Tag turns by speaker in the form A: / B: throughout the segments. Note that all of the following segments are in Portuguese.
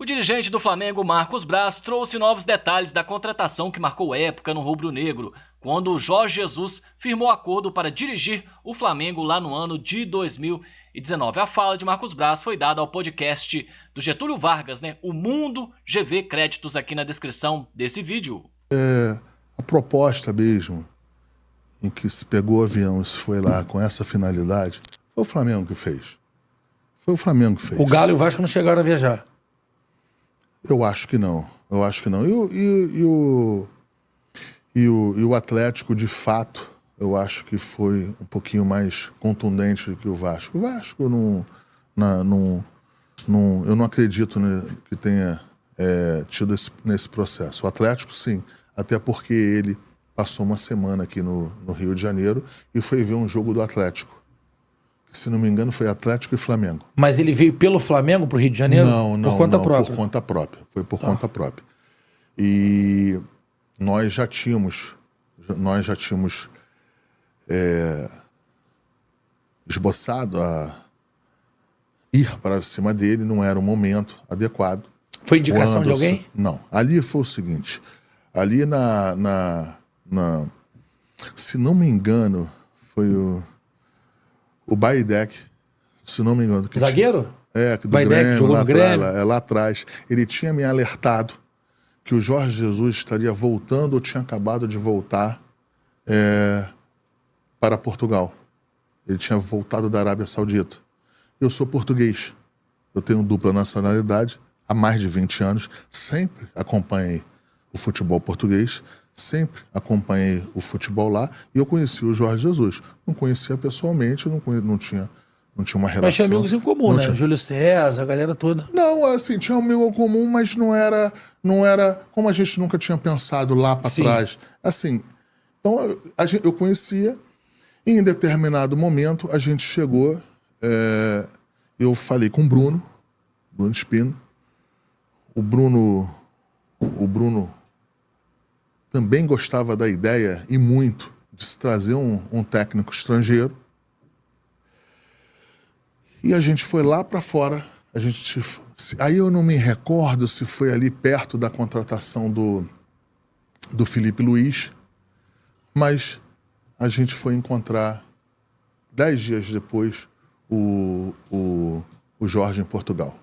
A: O dirigente do Flamengo, Marcos Braz, trouxe novos detalhes da contratação que marcou época no rubro-negro, quando o Jorge Jesus firmou acordo para dirigir o Flamengo lá no ano de 2019. A fala de Marcos Braz foi dada ao podcast do Getúlio Vargas, O Mundo GV, créditos aqui na descrição desse vídeo.
B: A proposta mesmo, em que se pegou o avião e se foi lá com essa finalidade, foi o Flamengo que fez. Foi o Flamengo que fez.
C: O Galo e o Vasco não chegaram a viajar.
B: Eu acho que não. E o Atlético, de fato, eu acho que foi um pouquinho mais contundente do que o Vasco. O Vasco eu não acredito que tenha tido nesse processo. O Atlético, sim, até porque ele passou uma semana aqui no Rio de Janeiro e foi ver um jogo do Atlético. Se não me engano, foi Atlético e Flamengo.
C: Mas ele veio pelo Flamengo para o Rio de Janeiro?
B: Não,
C: por conta própria?
B: Por conta própria. Foi por conta própria. E nós já tínhamos esboçado a ir para cima dele, não era o momento adequado.
C: Foi indicação de alguém?
B: Não. Ali foi o seguinte, ali se não me engano, foi o Baidec, se não me engano.
C: Zagueiro?
B: Do
C: Baidec,
B: Grêmio,
C: jogou no Grêmio.
B: lá atrás. Ele tinha me alertado que o Jorge Jesus estaria voltando ou tinha acabado de voltar para Portugal. Ele tinha voltado da Arábia Saudita. Eu sou português. Eu tenho dupla nacionalidade há mais de 20 anos. Sempre acompanhei o futebol português, sempre acompanhei o futebol lá, e eu conheci o Jorge Jesus. Não conhecia pessoalmente, não tinha uma relação.
C: Mas tinha amigos em comum, né? Júlio César, a galera toda.
B: Não, assim, tinha um amigo em comum, mas não era como a gente nunca tinha pensado lá para trás. Assim, então eu conhecia, e em determinado momento a gente chegou, eu falei com o Bruno Spino. O Bruno também gostava da ideia, e muito, de se trazer um técnico estrangeiro. E a gente foi lá para fora. Aí eu não me recordo se foi ali perto da contratação do Felipe Luiz, mas a gente foi encontrar 10 dias depois o Jorge em Portugal.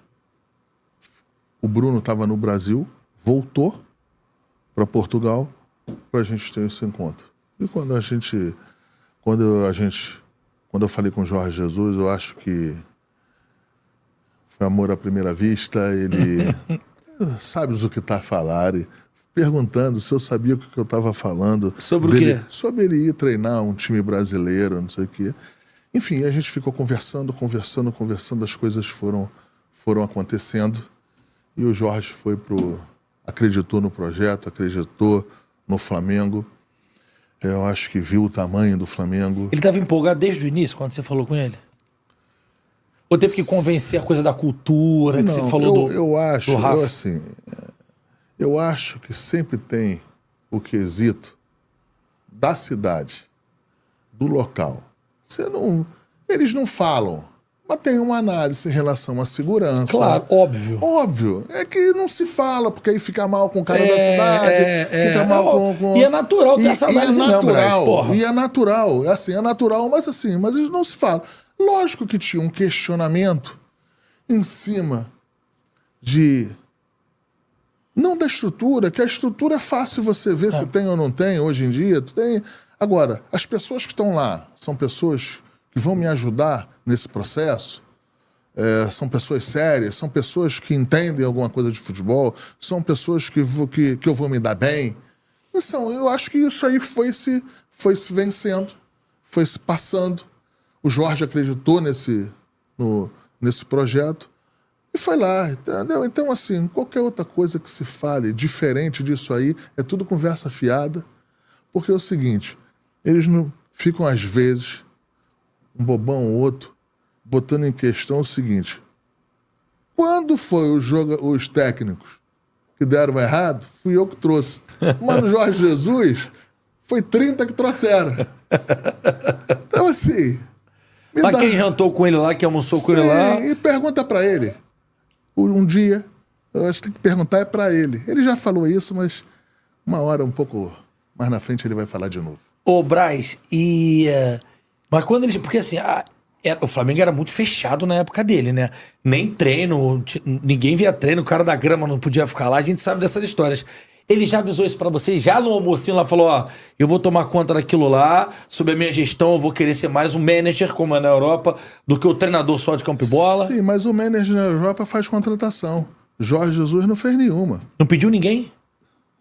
B: O Bruno estava no Brasil, voltou para Portugal para a gente ter esse encontro. E quando eu falei com o Jorge Jesus, eu acho que foi amor à primeira vista. Ele sabes o que está a falar, e perguntando se eu sabia o que eu estava falando.
C: Sobre o quê?
B: Sobre ele ir treinar um time brasileiro, não sei o quê. Enfim, a gente ficou conversando, as coisas foram acontecendo, e o Jorge acreditou no projeto, acreditou no Flamengo. Eu acho que viu o tamanho do Flamengo.
C: Ele estava empolgado desde o início, quando você falou com ele? Ou teve que convencer a coisa da cultura, que você falou
B: eu acho,
C: do Rafa?
B: Eu acho que sempre tem o quesito da cidade, do local. Eles não falam, mas tem uma análise em relação à segurança.
C: Claro, óbvio.
B: Óbvio. É que não se fala, porque aí fica mal com o cara da cidade, fica mal com...
C: E é natural ter essa análise mesmo, porra.
B: E é natural, é natural, mas eles não se falam. Lógico que tinha um questionamento em cima não da estrutura, que a estrutura é fácil você ver se tem ou não tem hoje em dia. Agora, as pessoas que estão lá são pessoas que vão me ajudar nesse processo, são pessoas sérias, são pessoas que entendem alguma coisa de futebol, são pessoas que eu vou me dar bem. Então, eu acho que isso aí foi se vencendo, foi se passando. O Jorge acreditou nesse projeto e foi lá, entendeu? Então, assim, qualquer outra coisa que se fale diferente disso aí é tudo conversa fiada, porque é o seguinte, eles não ficam, às vezes, um bobão ou outro, botando em questão o seguinte: quando foi os técnicos que deram errado, fui eu que trouxe. Mas no Jorge Jesus, foi 30 que trouxeram. Então, assim...
C: Quem jantou com ele lá, que almoçou com ele lá...
B: E pergunta pra ele. Um dia, Eu acho que tem que perguntar para ele. Ele já falou isso, mas uma hora, um pouco mais na frente, ele vai falar de novo.
C: Ô, Braz, mas quando ele... Porque assim, o Flamengo era muito fechado na época dele, né? Nem treino, ninguém via treino, o cara da grama não podia ficar lá, a gente sabe dessas histórias. Ele já avisou isso pra vocês? Já no almocinho lá falou, ó, eu vou tomar conta daquilo lá, sob a minha gestão eu vou querer ser mais um manager, como é na Europa, do que o treinador só de campo e bola?
B: Sim, mas o manager na Europa faz contratação. Jorge Jesus não fez nenhuma.
C: Não pediu ninguém?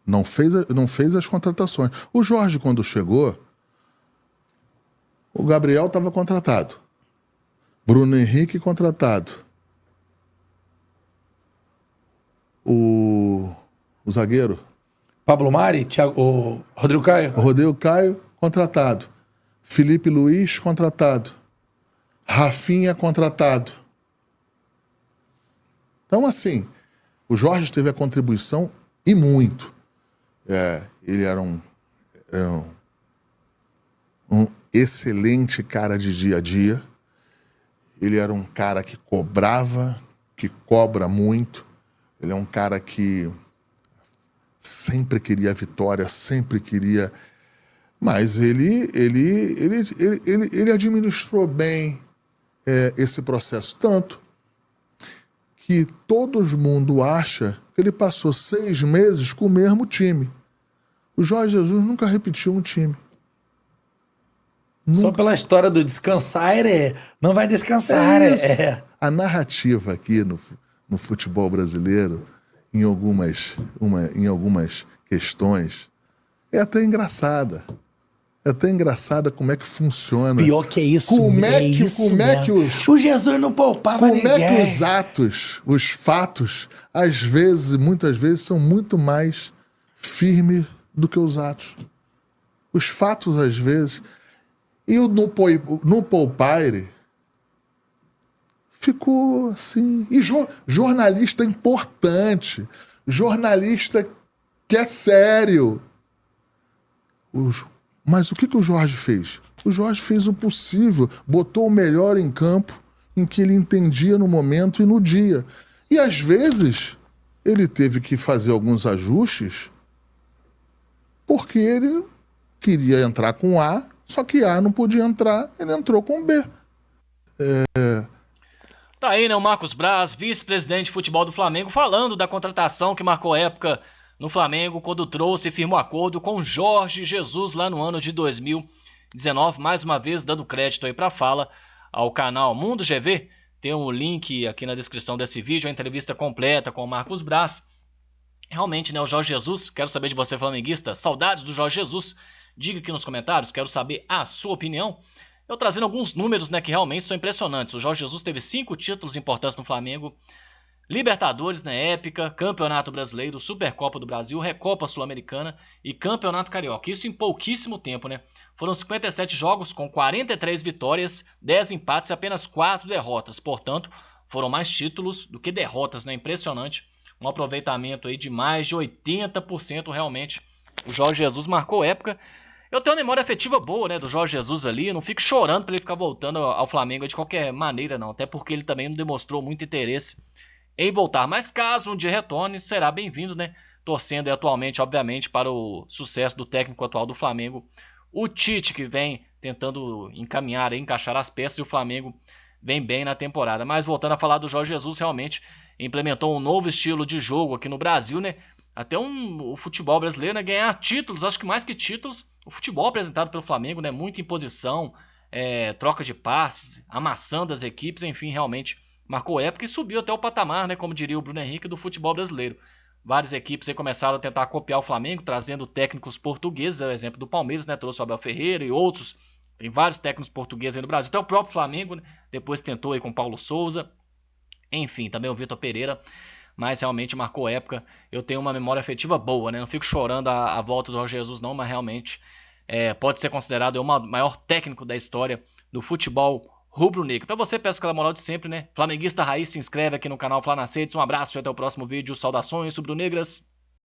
B: Não fez as contratações. O Jorge, quando chegou, o Gabriel estava contratado. Bruno Henrique contratado. O zagueiro...
C: Pablo Mari, o Rodrigo Caio?
B: O Rodrigo Caio, contratado. Felipe Luiz, contratado. Rafinha, contratado. Então, assim, o Jorge teve a contribuição e muito. Ele era um excelente cara de dia a dia. Ele era um cara que cobrava, que cobra muito. Ele é um cara que sempre queria a vitória, sempre queria... Mas ele administrou bem esse processo, tanto que todo mundo acha que ele passou 6 meses com o mesmo time. O Jorge Jesus nunca repetiu um time.
C: Só pela história do descansar, não vai descansar.
B: A narrativa aqui no futebol brasileiro, em algumas questões, é até engraçada. É até engraçada como é que funciona.
C: Pior que é isso.
B: Como é que
C: o Jesus não poupava ninguém.
B: Como é que os atos, os fatos, às vezes, muitas vezes, são muito mais firmes do que os atos. Os fatos, às vezes... E no Poupaire ficou assim... E jornalista importante, jornalista que é sério. Mas o que o Jorge fez? O Jorge fez o possível, botou o melhor em campo, em que ele entendia no momento e no dia. E às vezes ele teve que fazer alguns ajustes porque ele queria entrar com A, só que A não podia entrar, ele entrou com B.
A: Tá aí, né, o Marcos Braz, vice-presidente de futebol do Flamengo, falando da contratação que marcou época no Flamengo quando trouxe e firmou acordo com Jorge Jesus lá no ano de 2019. Mais uma vez, dando crédito aí pra fala ao canal Mundo GV. Tem um link aqui na descrição desse vídeo, a entrevista completa com o Marcos Braz. Realmente, né, o Jorge Jesus, quero saber de você, flamenguista, saudades do Jorge Jesus. Diga aqui nos comentários, quero saber a sua opinião. Eu trazendo alguns números, né, que realmente são impressionantes. O Jorge Jesus teve 5 títulos importantes no Flamengo. Libertadores na época, Campeonato Brasileiro, Supercopa do Brasil, Recopa Sul-Americana e Campeonato Carioca. Isso em pouquíssimo tempo, né? Foram 57 jogos com 43 vitórias, 10 empates e apenas 4 derrotas. Portanto, foram mais títulos do que derrotas, né? Impressionante. Um aproveitamento aí de mais de 80% realmente. O Jorge Jesus marcou época. Eu tenho uma memória afetiva boa, né, do Jorge Jesus ali. Eu não fico chorando para ele ficar voltando ao Flamengo de qualquer maneira, não. Até porque ele também não demonstrou muito interesse em voltar. Mas caso um dia retorne, será bem-vindo, né? Torcendo atualmente, obviamente, para o sucesso do técnico atual do Flamengo, o Tite, que vem tentando encaminhar, encaixar as peças, e o Flamengo vem bem na temporada. Mas voltando a falar do Jorge Jesus, realmente implementou um novo estilo de jogo aqui no Brasil, né? Até o futebol brasileiro, né, ganhar títulos, acho que mais que títulos, o futebol apresentado pelo Flamengo, né, muita imposição, troca de passes, amassando as equipes, enfim, realmente marcou época e subiu até o patamar, né, como diria o Bruno Henrique, do futebol brasileiro. Várias equipes aí começaram a tentar copiar o Flamengo, trazendo técnicos portugueses, é o exemplo do Palmeiras, né, trouxe o Abel Ferreira e outros, tem vários técnicos portugueses aí no Brasil, até o próprio Flamengo, né, depois tentou aí com Paulo Souza, enfim, também o Vitor Pereira, mas realmente marcou época. Eu tenho uma memória afetiva boa, né? Não fico chorando a volta do Jorge Jesus, não, mas realmente pode ser considerado o maior técnico da história do futebol rubro-negro. Para você, peço aquela moral de sempre, né? Flamenguista Raiz, se inscreve aqui no canal Fla nas Redes. Um abraço e até o próximo vídeo. Saudações rubro-negras.